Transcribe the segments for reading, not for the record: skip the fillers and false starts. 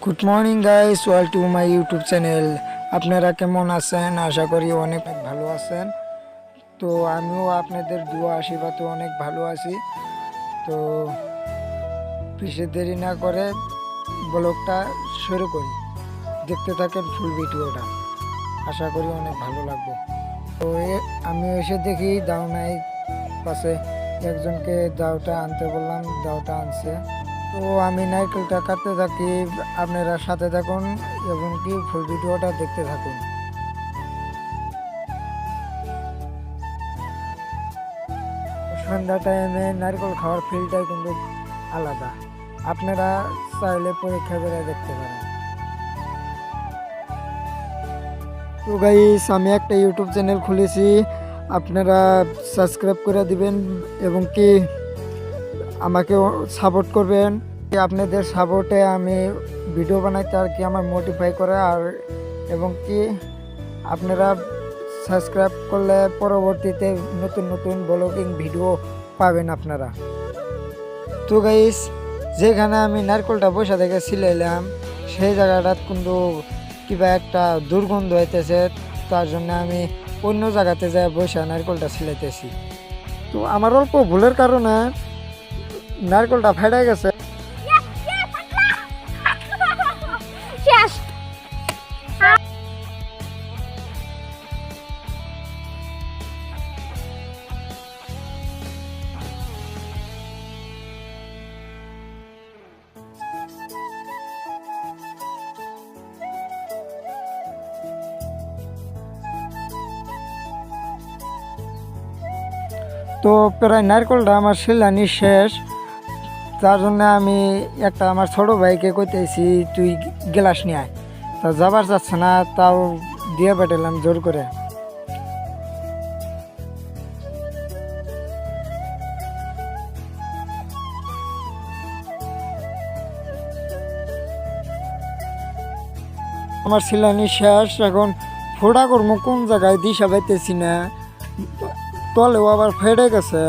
Good morning guys, welcome to my YouTube channel. আপনারা কেমন আছেন? আশা করি অনেক ভালো আছেন। তো আমিও আপনাদের দোয়া আশীর্বাদে অনেক ভালো আছি। তো বেশি দেরি না করে ব্লগটা শুরু করি। দেখতে থাকেন ফুল ভিডিওটা, আশা করি অনেক ভালো লাগবে। তো আমি এসে দেখি দাওনাই পাশে একজনকে দাওটা আনতে বললাম, দাওটা আনছে। তো আমি নারকেলটা কাটতে থাকি, আপনারা সাথে থাকুন এবং কি ফুল ভিডিওটা দেখতে থাকুন। সন্ধ্যা টাইমে নারকেল খাওয়ার ফিলটাই কিন্তু আলাদা, আপনারা চাইলে পরীক্ষা করে দেখতে পারেন। তো গাইস, আমি একটা ইউটিউব চ্যানেল খুলেছি, আপনারা সাবস্ক্রাইব করে দিবেন এবং কি আমাকে সাপোর্ট করবেন। আপনাদের সাপোর্টে আমি ভিডিও বানাইতে আর কি আমার মোটিফাই করে, আর এবং কি আপনারা সাবস্ক্রাইব করলে পরবর্তীতে নতুন নতুন ব্লগিং ভিডিও পাবেন আপনারা। তো গাইস, যেখানে আমি নারকেলটা বসে থেকে ছিলাইলাম সেই জায়গাটা কিন্তু কিবা একটা দুর্গন্ধ হইতেছে, তার জন্য আমি অন্য জায়গাতে যাই বসে নারকেলটা ছিলাইতেছি। তো আমার অল্প ভুলের কারণে নারকেলটা ফেটে গেছে। তো প্রায় নারকেলটা আমার শিলানি শেষ, তার জন্য আমি একটা আমার ছোট ভাইকে কইতেছি তুই গ্লাস নিয়ে আয়। তা যাবার যাচ্ছে না, তাও দিয়ে পাঠালাম জোর করে। আমার শিলানি শেষ, এখন ফোড়া করবো কোন জায়গায় দিশা পাইতেছি না, তলেও আবার ফেটে গেছে।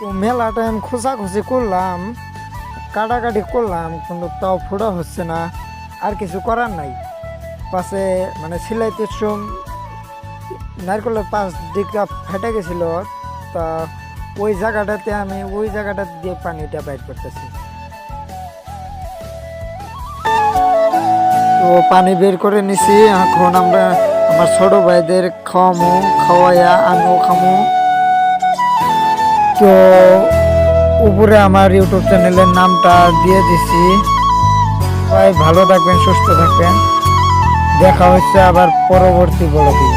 তো মেলা টাইম খোঁচাখুচি করলাম, কাটাকাটি করলাম, কিন্তু তাও ফোড়া হচ্ছে না। আর কিছু করার নাই, পাশে মানে সিলাইতে নারকেলের পাশ দিকটা ফেটে গেছিল, তা ওই জায়গাটাতে আমি ওই জায়গাটা দিয়ে পানিটা বাইর করতেছি। তো পানি বের করে নিছি, এখন আমরা আমার ছোট ভাইদের খাওয়াইয়া আমিও খামো। তো উপরে আমার ইউটিউব চ্যানেলের নামটা দিয়ে দিছি। সবাই ভালো থাকবেন, সুস্থ থাকবেন, দেখা হচ্ছে আবার পরবর্তী ব্লগে।